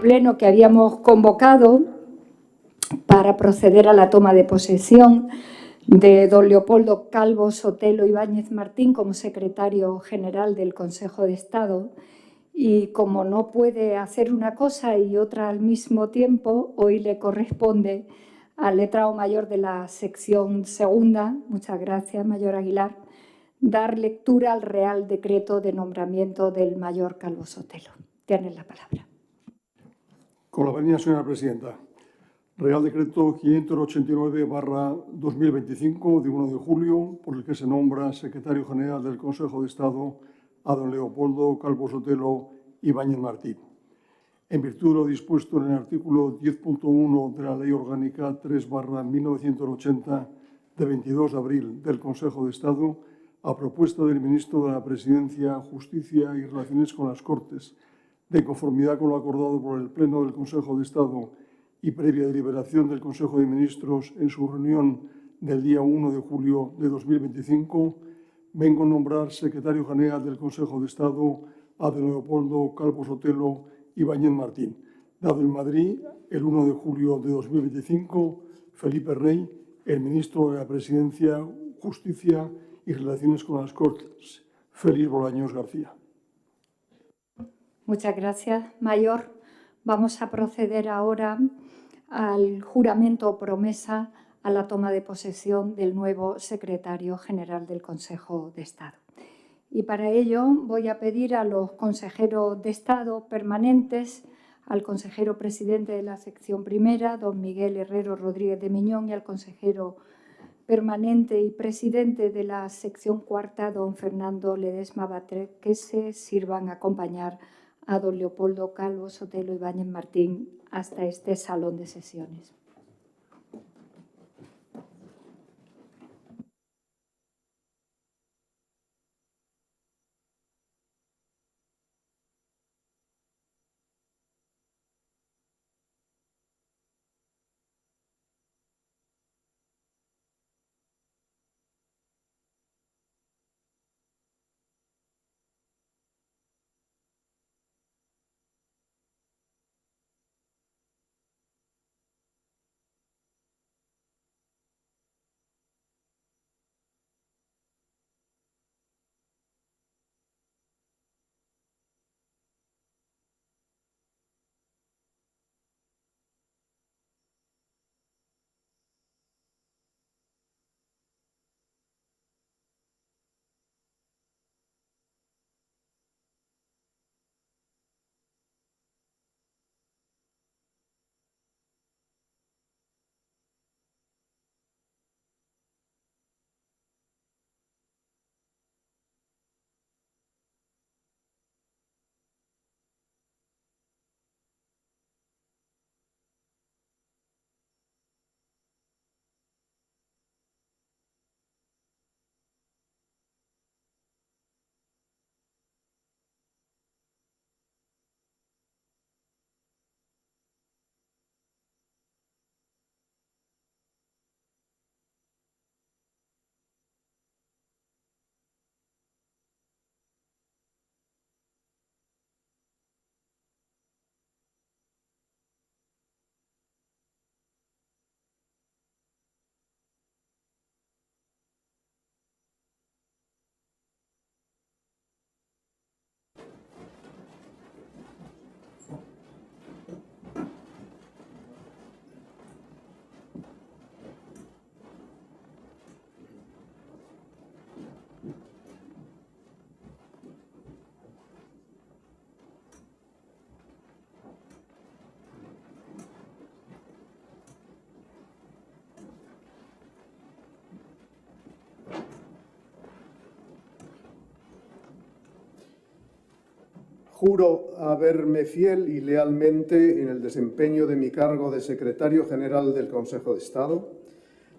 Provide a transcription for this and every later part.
pleno que habíamos convocado para proceder a la toma de posesión de don Leopoldo Calvo Sotelo Ibáñez Martín como secretario general del Consejo de Estado. Y como no puede hacer una cosa y otra al mismo tiempo, hoy le corresponde al letrado mayor de la sección segunda, muchas gracias, mayor Aguilar, dar lectura al Real Decreto de nombramiento del mayor Calvo Sotelo. Tiene la palabra. Con la venia, señora presidenta. Real Decreto 589/2025, de 1 de julio, por el que se nombra secretario general del Consejo de Estado a don Leopoldo Calvo Sotelo Ibáñez Martín. En virtud de lo dispuesto en el artículo 10.1 de la Ley Orgánica 3/1980, de 22 de abril del Consejo de Estado, a propuesta del Ministro de la Presidencia, Justicia y Relaciones con las Cortes, de conformidad con lo acordado por el Pleno del Consejo de Estado y previa deliberación del Consejo de Ministros en su reunión del día 1 de julio de 2025, vengo a nombrar secretario general del Consejo de Estado a don Leopoldo Calvo Sotelo Ibáñez Martín, dado en Madrid el 1 de julio de 2025, Felipe Rey, el ministro de la Presidencia, Justicia y Relaciones con las Cortes, Félix Bolaños García. Muchas gracias, mayor. Vamos a proceder ahora al juramento o promesa a la toma de posesión del nuevo secretario general del Consejo de Estado. Y para ello voy a pedir a los consejeros de Estado permanentes, al consejero presidente de la sección primera, don Miguel Herrero Rodríguez de Miñón, y al consejero permanente y presidente de la sección cuarta, don Fernando Ledesma Batres, que se sirvan a acompañar a don Leopoldo Calvo Sotelo Ibáñez Martín hasta este salón de sesiones. Juro haberme fiel y lealmente en el desempeño de mi cargo de secretario general del Consejo de Estado,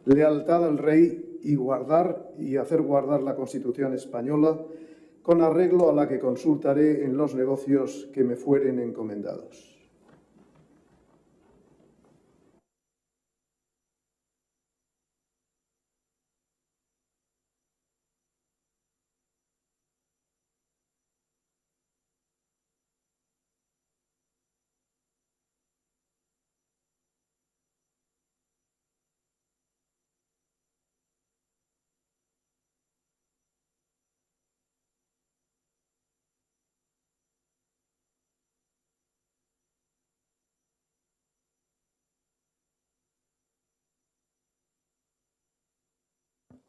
lealtad al Rey y guardar y hacer guardar la Constitución española con arreglo a la que consultaré en los negocios que me fueren encomendados.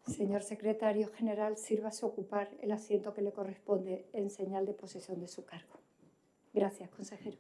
Señor secretario general, sírvase a ocupar el asiento que le corresponde en señal de posesión de su cargo. Gracias, consejero.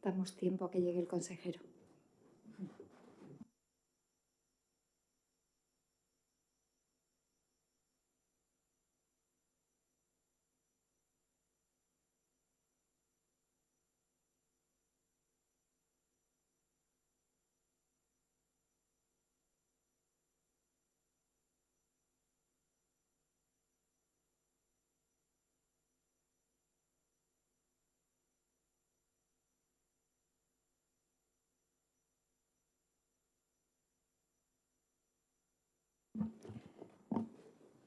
Damos tiempo a que llegue el consejero.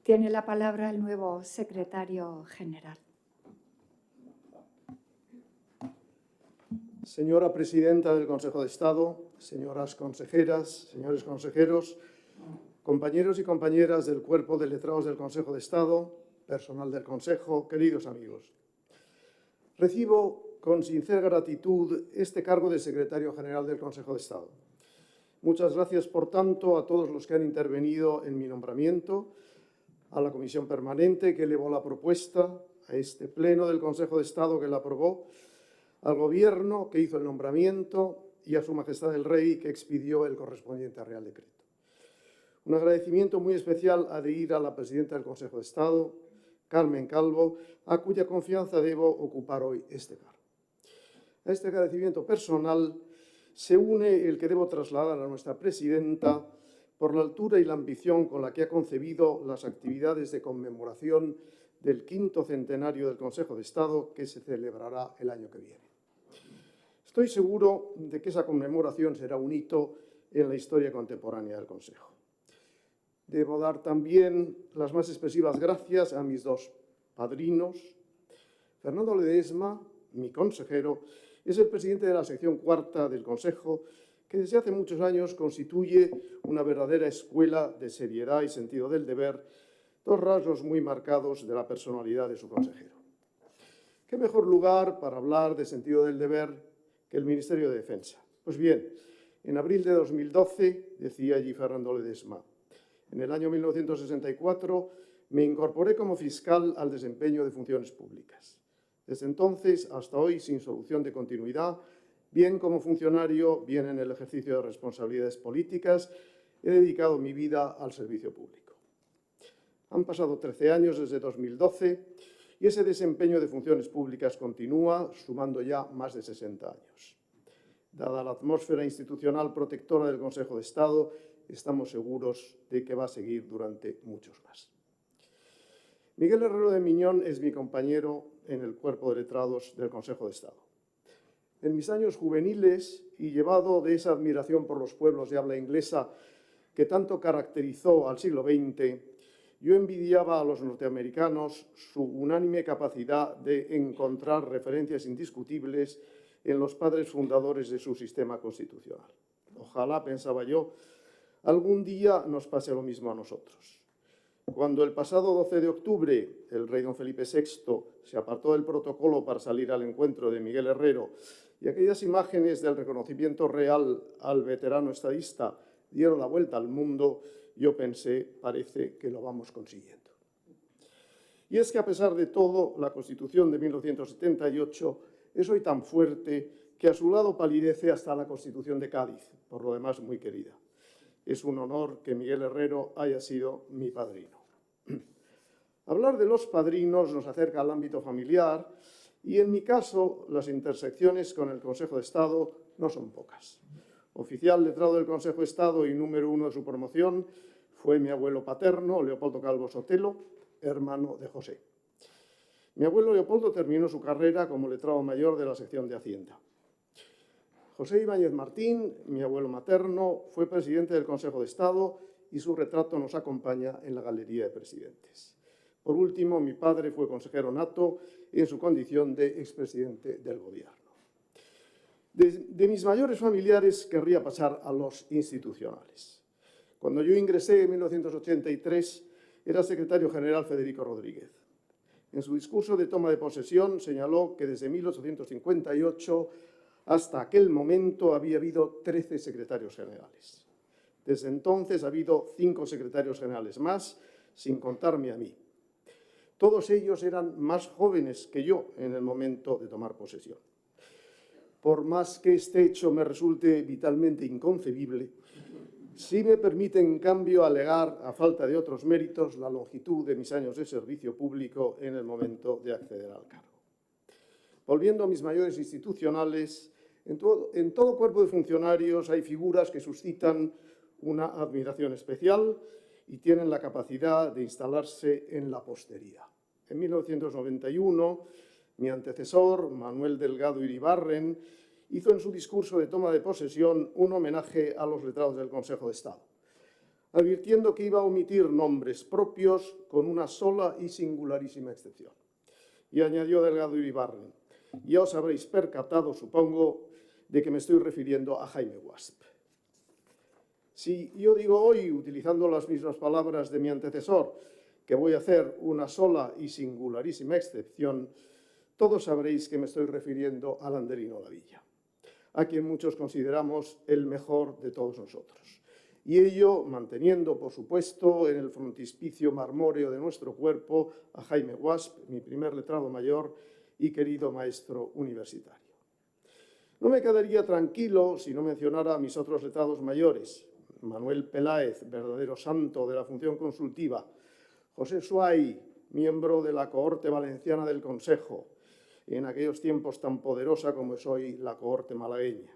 Tiene la palabra el nuevo secretario general. Señora presidenta del Consejo de Estado, señoras consejeras, señores consejeros, compañeros y compañeras del Cuerpo de Letrados del Consejo de Estado, personal del Consejo, queridos amigos. Recibo con sincera gratitud este cargo de secretario general del Consejo de Estado. Muchas gracias, por tanto, a todos los que han intervenido en mi nombramiento, a la Comisión Permanente que elevó la propuesta, a este Pleno del Consejo de Estado que la aprobó, al Gobierno que hizo el nombramiento y a Su Majestad el Rey que expidió el correspondiente Real Decreto. Un agradecimiento muy especial ha de ir a la Presidenta del Consejo de Estado, Carmen Calvo, a cuya confianza debo ocupar hoy este cargo. A este agradecimiento personal se une el que debo trasladar a nuestra Presidenta por la altura y la ambición con la que ha concebido las actividades de conmemoración del 5º centenario del Consejo de Estado que se celebrará el año que viene. Estoy seguro de que esa conmemoración será un hito en la historia contemporánea del Consejo. Debo dar también las más expresivas gracias a mis dos padrinos. Fernando Ledesma, mi consejero, es el presidente de la sección cuarta del Consejo, que desde hace muchos años constituye una verdadera escuela de seriedad y sentido del deber, dos rasgos muy marcados de la personalidad de su consejero. ¿Qué mejor lugar para hablar de sentido del deber que el Ministerio de Defensa? Pues bien, en abril de 2012, decía allí Fernando Ledesma, en el año 1964 me incorporé como fiscal al desempeño de funciones públicas. Desde entonces hasta hoy, sin solución de continuidad, bien como funcionario, bien en el ejercicio de responsabilidades políticas, he dedicado mi vida al servicio público. Han pasado 13 años desde 2012 y ese desempeño de funciones públicas continúa, sumando ya más de 60 años. Dada la atmósfera institucional protectora del Consejo de Estado, estamos seguros de que va a seguir durante muchos más. Miguel Herrero de Miñón es mi compañero en el Cuerpo de Letrados del Consejo de Estado. En mis años juveniles y llevado de esa admiración por los pueblos de habla inglesa que tanto caracterizó al siglo XX, yo envidiaba a los norteamericanos su unánime capacidad de encontrar referencias indiscutibles en los padres fundadores de su sistema constitucional. Ojalá, pensaba yo, algún día nos pase lo mismo a nosotros. Cuando el pasado 12 de octubre el rey don Felipe VI se apartó del protocolo para salir al encuentro de Miguel Herrero y aquellas imágenes del reconocimiento real al veterano estadista dieron la vuelta al mundo, yo pensé, parece que lo vamos consiguiendo. Y es que, a pesar de todo, la Constitución de 1978 es hoy tan fuerte que a su lado palidece hasta la Constitución de Cádiz, por lo demás muy querida. Es un honor que Miguel Herrero haya sido mi padrino. Hablar de los padrinos nos acerca al ámbito familiar y, en mi caso, las intersecciones con el Consejo de Estado no son pocas. Oficial letrado del Consejo de Estado y número 1 de su promoción fue mi abuelo paterno, Leopoldo Calvo Sotelo, hermano de José. Mi abuelo Leopoldo terminó su carrera como letrado mayor de la sección de Hacienda. José Ibáñez Martín, mi abuelo materno, fue presidente del Consejo de Estado y su retrato nos acompaña en la Galería de Presidentes. Por último, mi padre fue consejero nato en su condición de expresidente del Gobierno. De mis mayores familiares querría pasar a los institucionales. Cuando yo ingresé en 1983, era secretario general Federico Rodríguez. En su discurso de toma de posesión señaló que desde 1858 hasta aquel momento había habido 13 secretarios generales. Desde entonces ha habido 5 secretarios generales más, sin contarme a mí. Todos ellos eran más jóvenes que yo en el momento de tomar posesión. Por más que este hecho me resulte vitalmente inconcebible, sí me permite, en cambio, alegar, a falta de otros méritos, la longitud de mis años de servicio público en el momento de acceder al cargo. Volviendo a mis mayores institucionales, en todo cuerpo de funcionarios hay figuras que suscitan una admiración especial y tienen la capacidad de instalarse en la posteridad. En 1991, mi antecesor, Manuel Delgado Iribarren, hizo en su discurso de toma de posesión un homenaje a los letrados del Consejo de Estado, advirtiendo que iba a omitir nombres propios con una sola y singularísima excepción. Y añadió Delgado Iribarren: ya os habréis percatado, supongo, de que me estoy refiriendo a Jaime Guasp. Si yo digo hoy, utilizando las mismas palabras de mi antecesor, que voy a hacer una sola y singularísima excepción, todos sabréis que me estoy refiriendo a Landerino Lavilla, a quien muchos consideramos el mejor de todos nosotros. Y ello manteniendo, por supuesto, en el frontispicio marmóreo de nuestro cuerpo a Jaime Guasp, mi primer letrado mayor y querido maestro universitario. No me quedaría tranquilo si no mencionara a mis otros letrados mayores: Manuel Peláez, verdadero santo de la función consultiva; José Suay, miembro de la cohorte valenciana del Consejo, en aquellos tiempos tan poderosa como es hoy la cohorte malagueña;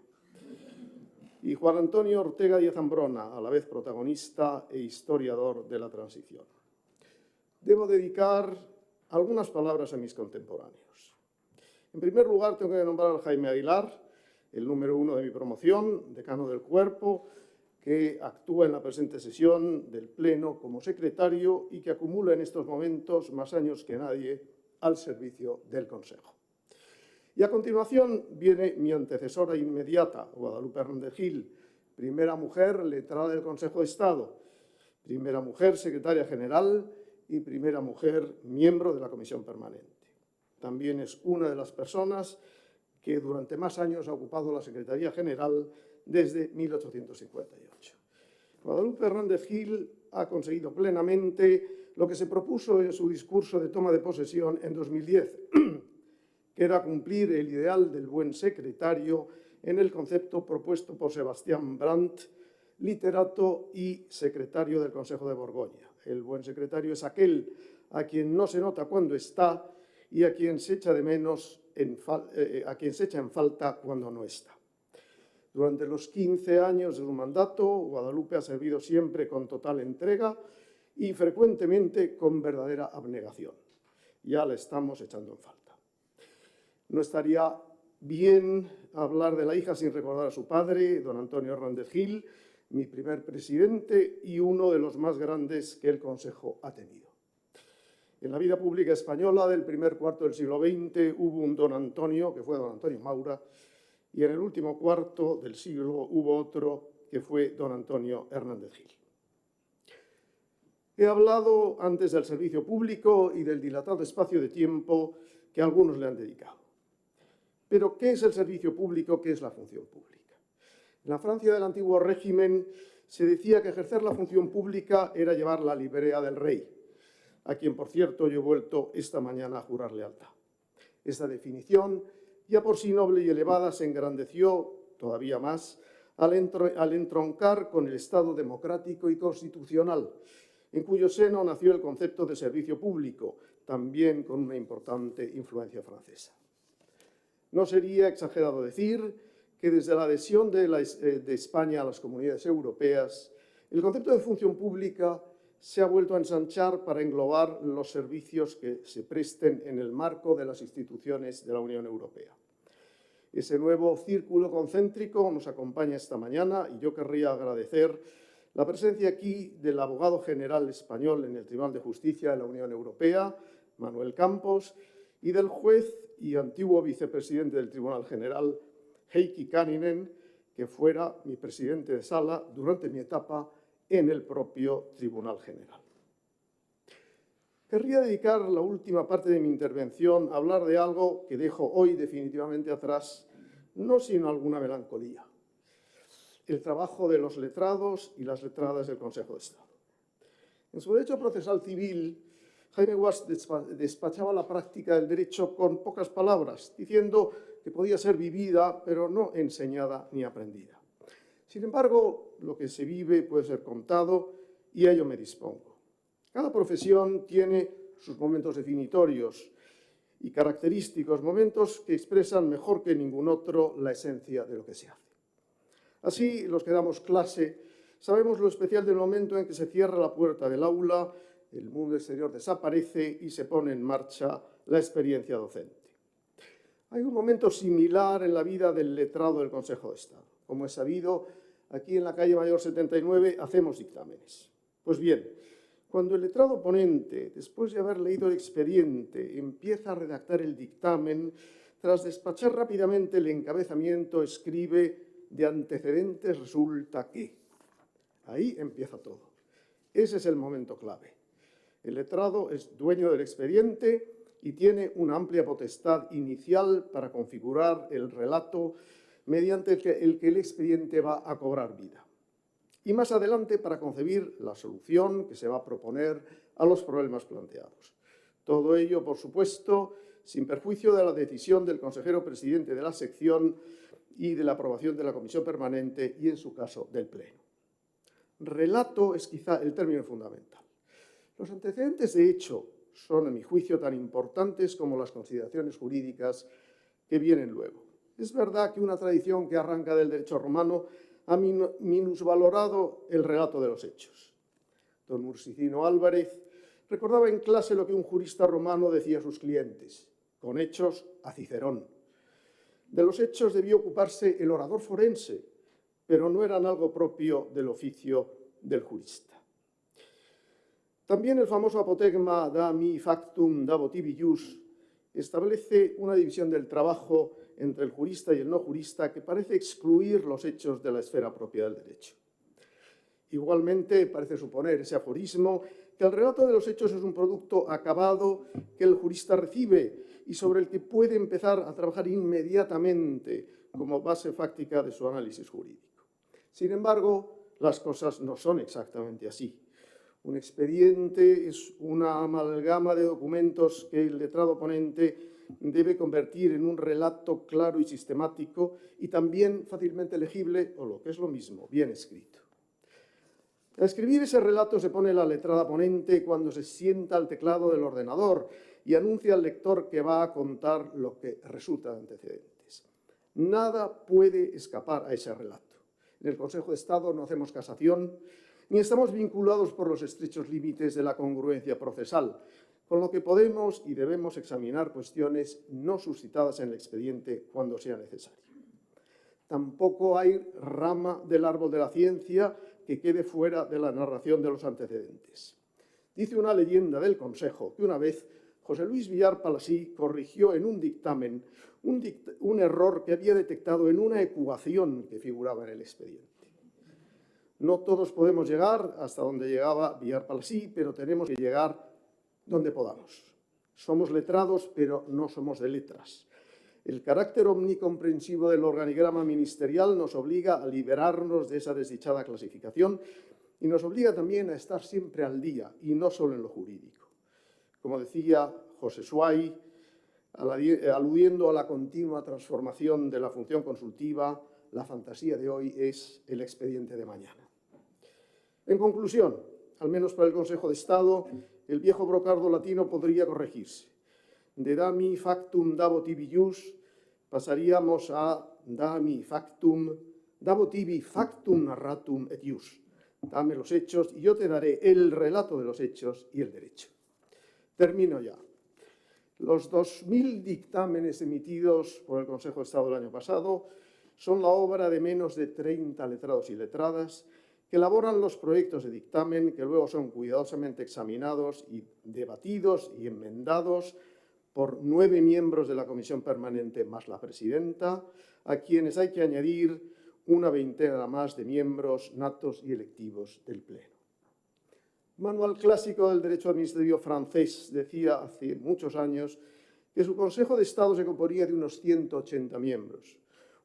y Juan Antonio Ortega Díaz Ambrona, a la vez protagonista e historiador de la transición. Debo dedicar algunas palabras a mis contemporáneos. En primer lugar, tengo que nombrar a Jaime Aguilar, el número 1 de mi promoción, decano del cuerpo, que actúa en la presente sesión del Pleno como secretario y que acumula en estos momentos más años que nadie al servicio del Consejo. Y a continuación viene mi antecesora inmediata, Guadalupe Hernández Gil, primera mujer letrada del Consejo de Estado, primera mujer secretaria general y primera mujer miembro de la Comisión Permanente. También es una de las personas que durante más años ha ocupado la Secretaría General desde 1858. Guadalupe Hernández Gil ha conseguido plenamente lo que se propuso en su discurso de toma de posesión en 2010, que era cumplir el ideal del buen secretario en el concepto propuesto por Sebastián Brandt, literato y secretario del Consejo de Borgoña. El buen secretario es aquel a quien no se nota cuando está y a quien se echa de menos, a quien se echa en falta cuando no está. Durante los 15 años de su mandato, Guadalupe ha servido siempre con total entrega y frecuentemente con verdadera abnegación. Ya la estamos echando en falta. No estaría bien hablar de la hija sin recordar a su padre, don Antonio Hernández Gil, mi primer presidente y uno de los más grandes que el Consejo ha tenido. En la vida pública española del primer cuarto del siglo XX hubo un don Antonio, que fue don Antonio Maura, y en el último cuarto del siglo hubo otro, que fue don Antonio Hernández Gil. He hablado antes del servicio público y del dilatado espacio de tiempo que algunos le han dedicado. Pero, ¿qué es el servicio público? ¿Qué es la función pública? En la Francia del antiguo régimen se decía que ejercer la función pública era llevar la librea del rey, a quien, por cierto, yo he vuelto esta mañana a jurar lealtad. Esta definición ya por sí noble y elevada, se engrandeció todavía más al entroncar con el Estado democrático y constitucional, en cuyo seno nació el concepto de servicio público, también con una importante influencia francesa. No sería exagerado decir que desde la adhesión de España a las comunidades europeas, el concepto de función pública se ha vuelto a ensanchar para englobar los servicios que se presten en el marco de las instituciones de la Unión Europea. Ese nuevo círculo concéntrico nos acompaña esta mañana y yo querría agradecer la presencia aquí del abogado general español en el Tribunal de Justicia de la Unión Europea, Manuel Campos, y del juez y antiguo vicepresidente del Tribunal General, Heikki Kanninen, que fuera mi presidente de sala durante mi etapa en el propio Tribunal General. Querría dedicar la última parte de mi intervención a hablar de algo que dejo hoy definitivamente atrás, no sin alguna melancolía: el trabajo de los letrados y las letradas del Consejo de Estado. En su derecho procesal civil, Jaime Guasch despachaba la práctica del derecho con pocas palabras, diciendo que podía ser vivida, pero no enseñada ni aprendida. Sin embargo, lo que se vive puede ser contado y a ello me dispongo. Cada profesión tiene sus momentos definitorios y característicos, momentos que expresan mejor que ningún otro la esencia de lo que se hace. Así, los que damos clase sabemos lo especial del momento en que se cierra la puerta del aula, el mundo exterior desaparece y se pone en marcha la experiencia docente. Hay un momento similar en la vida del letrado del Consejo de Estado. Como es sabido, aquí en la calle Mayor 79 hacemos dictámenes. Pues bien, cuando el letrado ponente, después de haber leído el expediente, empieza a redactar el dictamen, tras despachar rápidamente el encabezamiento, escribe: de antecedentes resulta que. Ahí empieza todo. Ese es el momento clave. El letrado es dueño del expediente y tiene una amplia potestad inicial para configurar el relato mediante el que el expediente va a cobrar vida. Y más adelante para concebir la solución que se va a proponer a los problemas planteados. Todo ello, por supuesto, sin perjuicio de la decisión del consejero presidente de la sección y de la aprobación de la comisión permanente y, en su caso, del Pleno. Relato es quizá el término fundamental. Los antecedentes de hecho son, a mi juicio, tan importantes como las consideraciones jurídicas que vienen luego. Es verdad que una tradición que arranca del derecho romano ha minusvalorado el relato de los hechos. Don Mursicino Álvarez recordaba en clase lo que un jurista romano decía a sus clientes: con hechos a Cicerón. De los hechos debía ocuparse el orador forense, pero no eran algo propio del oficio del jurista. También el famoso apotegma da mi factum da votibi jus establece una división del trabajo entre el jurista y el no jurista que parece excluir los hechos de la esfera propia del derecho. Igualmente, parece suponer ese aforismo que el relato de los hechos es un producto acabado que el jurista recibe y sobre el que puede empezar a trabajar inmediatamente como base fáctica de su análisis jurídico. Sin embargo, las cosas no son exactamente así. Un expediente es una amalgama de documentos que el letrado ponente debe convertir en un relato claro y sistemático y también fácilmente legible, o lo que es lo mismo, bien escrito. A escribir ese relato se pone la letrada ponente cuando se sienta al teclado del ordenador y anuncia al lector que va a contar lo que resulta de antecedentes. Nada puede escapar a ese relato. En el Consejo de Estado no hacemos casación, ni estamos vinculados por los estrechos límites de la congruencia procesal, con lo que podemos y debemos examinar cuestiones no suscitadas en el expediente cuando sea necesario. Tampoco hay rama del árbol de la ciencia que quede fuera de la narración de los antecedentes. Dice una leyenda del Consejo que una vez José Luis Villar Palasí corrigió en un dictamen un error que había detectado en una ecuación que figuraba en el expediente. No todos podemos llegar hasta donde llegaba Villar Palasí, pero tenemos que llegar donde podamos. Somos letrados, pero no somos de letras. El carácter omnicomprensivo del organigrama ministerial nos obliga a liberarnos de esa desdichada clasificación y nos obliga también a estar siempre al día, y no solo en lo jurídico. Como decía José Suárez, Aludiendo a la continua transformación de la función consultiva, la fantasía de hoy es el expediente de mañana. En conclusión, al menos para el Consejo de Estado, el viejo brocardo latino podría corregirse. De dami factum dabo tibi ius pasaríamos a dami factum, dabo tibi factum narratum et ius. Dame los hechos y yo te daré el relato de los hechos y el derecho. Termino ya. Los 2.000 dictámenes emitidos por el Consejo de Estado el año pasado son la obra de menos de 30 letrados y letradas que elaboran los proyectos de dictamen que luego son cuidadosamente examinados y debatidos y enmendados por 9 miembros de la Comisión Permanente más la presidenta, a quienes hay que añadir una veintena más de miembros natos y electivos del Pleno. Manual clásico del derecho administrativo francés decía hace muchos años que su Consejo de Estado se componía de unos 180 miembros,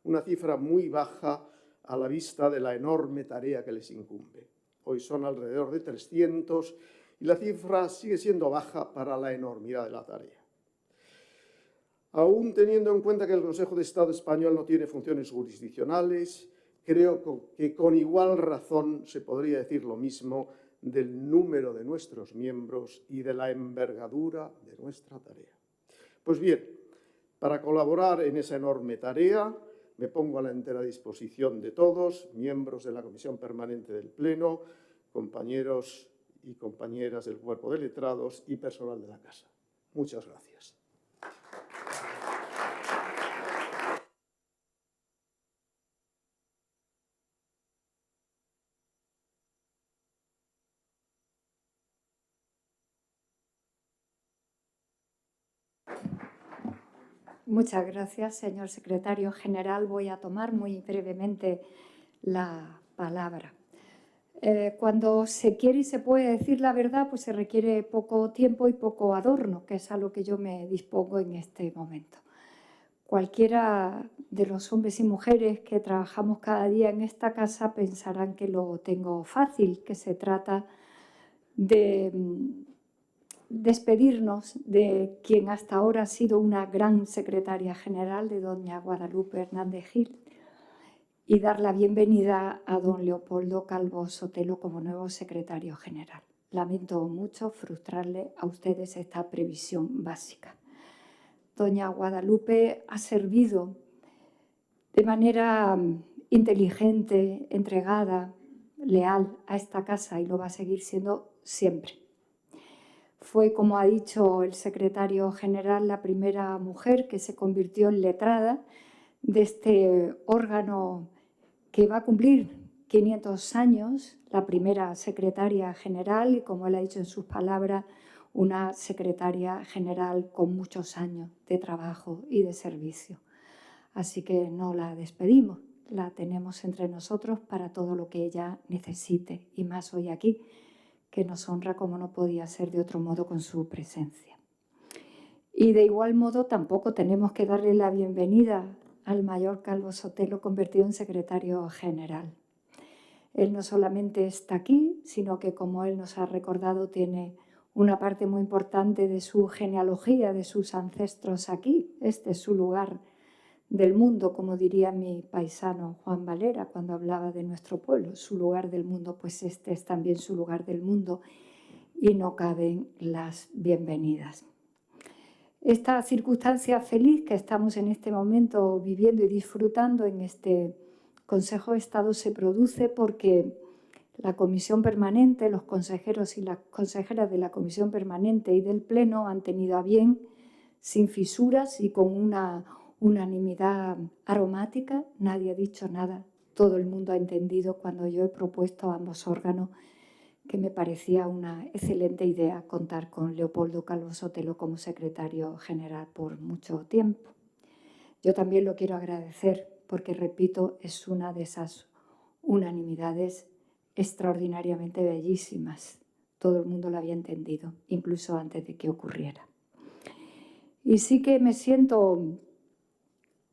una cifra muy baja a la vista de la enorme tarea que les incumbe. Hoy son alrededor de 300 y la cifra sigue siendo baja para la enormidad de la tarea. Aún teniendo en cuenta que el Consejo de Estado español no tiene funciones jurisdiccionales, creo que con igual razón se podría decir lo mismo del número de nuestros miembros y de la envergadura de nuestra tarea. Pues bien, para colaborar en esa enorme tarea, me pongo a la entera disposición de todos, miembros de la Comisión Permanente del Pleno, compañeros y compañeras del Cuerpo de Letrados y personal de la Casa. Muchas gracias. Muchas gracias, señor secretario general. Voy a tomar muy brevemente la palabra. Cuando se quiere y se puede decir la verdad, pues se requiere poco tiempo y poco adorno, que es a lo que yo me dispongo en este momento. Cualquiera de los hombres y mujeres que trabajamos cada día en esta casa pensarán que lo tengo fácil, que se trata de despedirnos de quien hasta ahora ha sido una gran secretaria general, de doña Guadalupe Hernández Gil, y dar la bienvenida a don Leopoldo Calvo Sotelo como nuevo secretario general. Lamento mucho frustrarle a ustedes esta previsión básica. Doña Guadalupe ha servido de manera inteligente, entregada, leal a esta casa y lo va a seguir siendo siempre. Fue, como ha dicho el secretario general, la primera mujer que se convirtió en letrada de este órgano que va a cumplir 500 años, la primera secretaria general y, como él ha dicho en sus palabras, una secretaria general con muchos años de trabajo y de servicio. Así que no la despedimos, la tenemos entre nosotros para todo lo que ella necesite y más hoy aquí, que nos honra como no podía ser de otro modo con su presencia. Y de igual modo tampoco tenemos que darle la bienvenida al mayor Calvo Sotelo convertido en secretario general. Él no solamente está aquí, sino que, como él nos ha recordado, tiene una parte muy importante de su genealogía, de sus ancestros aquí. Este es su lugar del mundo, como diría mi paisano Juan Valera cuando hablaba de nuestro pueblo. Su lugar del mundo, pues este es también su lugar del mundo y no caben las bienvenidas. Esta circunstancia feliz que estamos en este momento viviendo y disfrutando en este Consejo de Estado se produce porque la Comisión Permanente, los consejeros y las consejeras de la Comisión Permanente y del Pleno han tenido a bien, sin fisuras y con una unanimidad aromática, nadie ha dicho nada, todo el mundo ha entendido cuando yo he propuesto a ambos órganos que me parecía una excelente idea contar con Leopoldo Calvo Sotelo como secretario general por mucho tiempo. Yo también lo quiero agradecer porque, repito, es una de esas unanimidades extraordinariamente bellísimas. Todo el mundo lo había entendido, incluso antes de que ocurriera. Y sí que me siento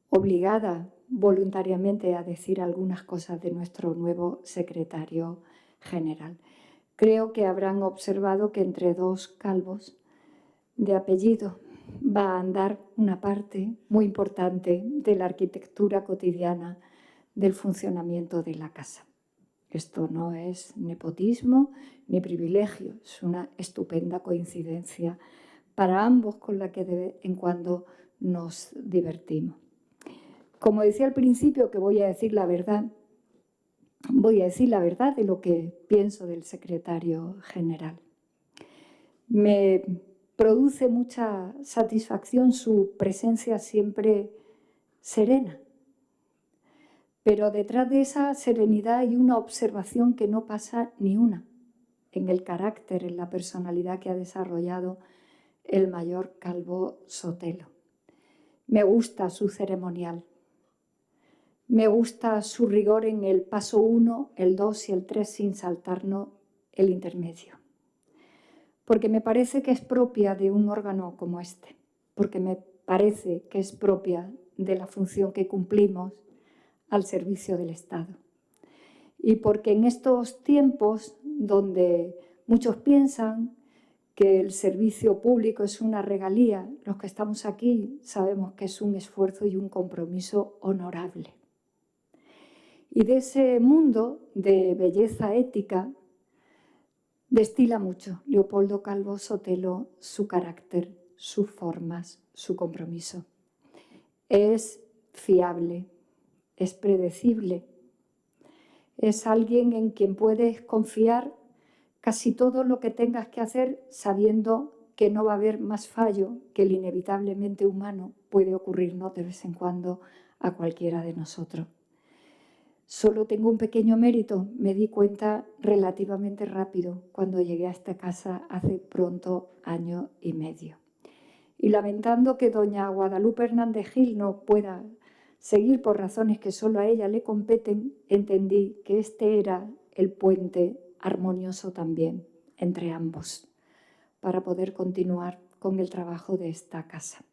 obligada voluntariamente a decir algunas cosas de nuestro nuevo secretario general. Creo que habrán observado que entre dos calvos de apellido va a andar una parte muy importante de la arquitectura cotidiana del funcionamiento de la casa. Esto no es nepotismo ni privilegio, es una estupenda coincidencia para ambos con la que de vez en cuando nos divertimos. Como decía al principio, que voy a decir la verdad de lo que pienso del secretario general. Me produce mucha satisfacción su presencia siempre serena, pero detrás de esa serenidad hay una observación que no pasa ni una en el carácter, en la personalidad que ha desarrollado el mayor Calvo Sotelo. Me gusta su ceremonial, me gusta su rigor en el paso 1, el 2 y el 3 sin saltarnos el intermedio. Porque me parece que es propia de un órgano como este, porque me parece que es propia de la función que cumplimos al servicio del Estado. Y porque en estos tiempos donde muchos piensan que el servicio público es una regalía, los que estamos aquí sabemos que es un esfuerzo y un compromiso honorable. Y de ese mundo de belleza ética destila mucho Leopoldo Calvo Sotelo su carácter, sus formas, su compromiso. Es fiable, es predecible, es alguien en quien puedes confiar casi todo lo que tengas que hacer sabiendo que no va a haber más fallo que el inevitablemente humano puede ocurrirnos de vez en cuando a cualquiera de nosotros. Solo tengo un pequeño mérito, me di cuenta relativamente rápido cuando llegué a esta casa hace pronto año y medio. Y lamentando que doña Guadalupe Hernández Gil no pueda seguir por razones que solo a ella le competen, entendí que este era el puente armonioso también entre ambos para poder continuar con el trabajo de esta casa.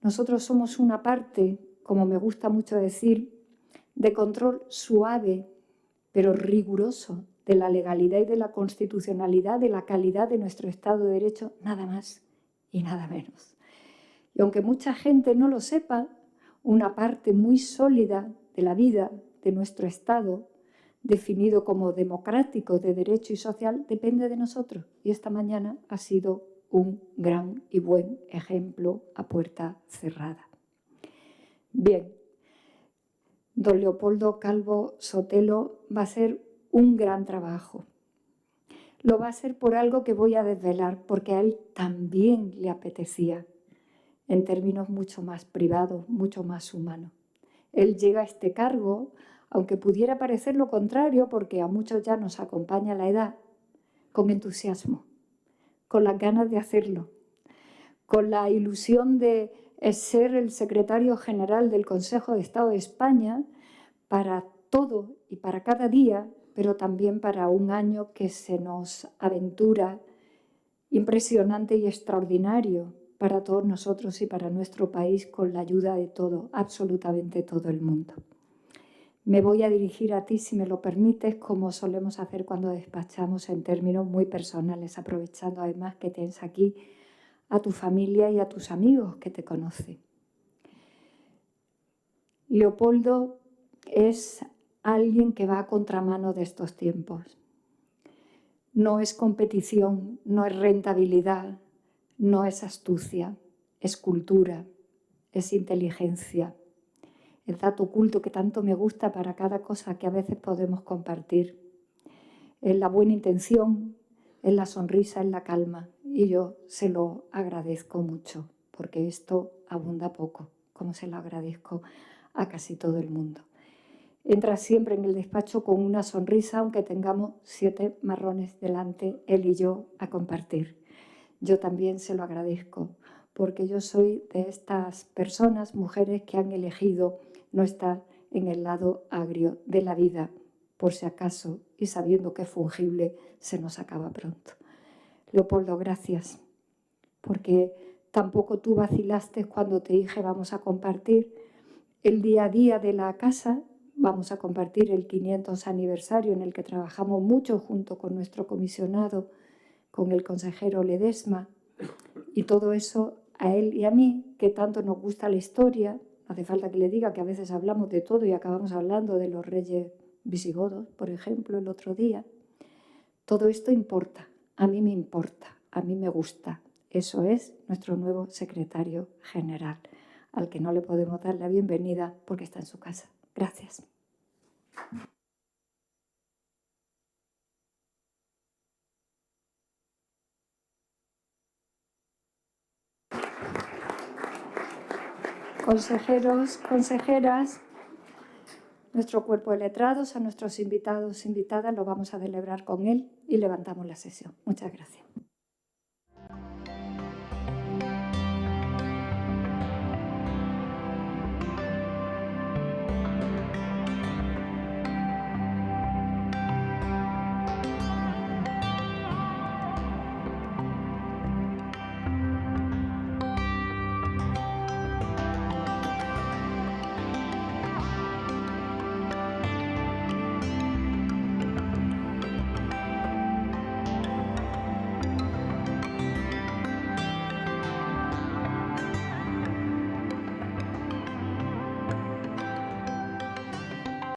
Nosotros somos una parte, como me gusta mucho decir, de control suave, pero riguroso, de la legalidad y de la constitucionalidad, de la calidad de nuestro Estado de Derecho, nada más y nada menos. Y aunque mucha gente no lo sepa, una parte muy sólida de la vida de nuestro Estado, definido como democrático, de derecho y social, depende de nosotros. Y esta mañana ha sido un gran y buen ejemplo a puerta cerrada. Bien. Don Leopoldo Calvo Sotelo va a ser un gran trabajo. Lo va a hacer por algo que voy a desvelar, porque a él también le apetecía, en términos mucho más privados, mucho más humanos. Él llega a este cargo, aunque pudiera parecer lo contrario, porque a muchos ya nos acompaña la edad, con entusiasmo, con las ganas de hacerlo, con la ilusión de ser el secretario general del Consejo de Estado de España para todo y para cada día, pero también para un año que se nos aventura impresionante y extraordinario para todos nosotros y para nuestro país, con la ayuda de todo, absolutamente todo el mundo. Me voy a dirigir a ti, si me lo permites, como solemos hacer cuando despachamos, en términos muy personales, aprovechando además que tienes aquí a tu familia y a tus amigos que te conocen. Leopoldo es alguien que va a contramano de estos tiempos. No es competición, no es rentabilidad, no es astucia, es cultura, es inteligencia, el dato oculto que tanto me gusta para cada cosa que a veces podemos compartir. Es la buena intención, es la sonrisa, es la calma, y yo se lo agradezco mucho, porque esto abunda poco, como se lo agradezco a casi todo el mundo. Entra siempre en el despacho con una sonrisa, aunque tengamos 7 marrones delante, él y yo, a compartir. Yo también se lo agradezco, porque yo soy de estas personas, mujeres, que han elegido no estar en el lado agrio de la vida, por si acaso, y sabiendo que es fungible, se nos acaba pronto. Leopoldo, gracias, porque tampoco tú vacilaste cuando te dije vamos a compartir el día a día de la casa, vamos a compartir el 500 aniversario en el que trabajamos mucho junto con nuestro comisionado, con el consejero Ledesma, y todo eso a él y a mí, que tanto nos gusta la historia. No hace falta que le diga que a veces hablamos de todo y acabamos hablando de los reyes visigodos, por ejemplo, el otro día. Todo esto importa, a mí me importa, a mí me gusta. Eso es nuestro nuevo secretario general, al que no le podemos dar la bienvenida porque está en su casa. Gracias. Consejeros, consejeras, nuestro cuerpo de letrados, a nuestros invitados, invitadas, lo vamos a celebrar con él y levantamos la sesión. Muchas gracias.